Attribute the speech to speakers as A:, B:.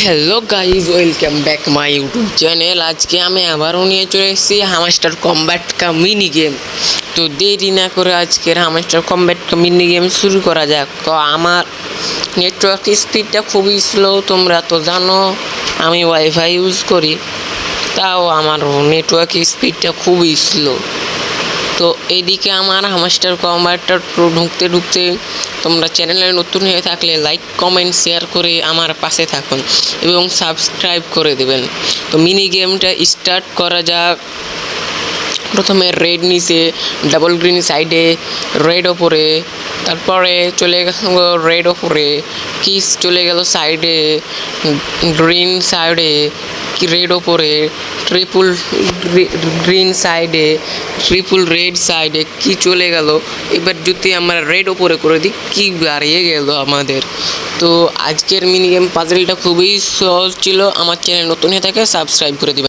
A: Hello guys, welcome back my YouTube channel. আজকে আমি আবারও নিয়ে চলে এসেছি হামস্টার কম্ব্যাট কা মিনি গেম। তো দেরি না করে আজকের হামস্টার কম্ব্যাট কা মিনি গেম শুরু করা যাক। তো আমার নেটওয়ার্ক স্পিডটা খুবই স্লো, তোমরা তো জানো আমি ওয়াইফাই ইউজ করি, তাও আমার নেটওয়ার্ক স্পিডটা খুবই স্লো। তো এইদিকে আমার হামস্টার কম্ব্যাটটা ঢুকতে ঢুকতে তোমরা চ্যানেলে নতুন হয়ে থাকলে লাইক কমেন্ট শেয়ার করে আমার পাশে থাকুন এবং সাবস্ক্রাইব করে দেবেন। তো মিনি গেমটা স্টার্ট করা যাক। প্রথমে রেড নিচে, ডাবল গ্রিন সাইডে, রেড ওপরে, তারপরে চলে গেল রেড ওপরে, কিস চলে গেল সাইডে, গ্রিন সাইডে, কি রেড ওপরে, ট্রিপল গ্রিন সাইডে, ট্রিপল রেড সাইডে, কি চলে গেল। এবার যদি আমরা রেড ওপরে করে দিই, কি বাড়িয়ে গেল আমাদের। তো আজকের মিনি গেম পাজলটা খুবই সহজ ছিল। আমার চ্যানেল নতুন হয়ে থাকে সাবস্ক্রাইব করে দিবেন।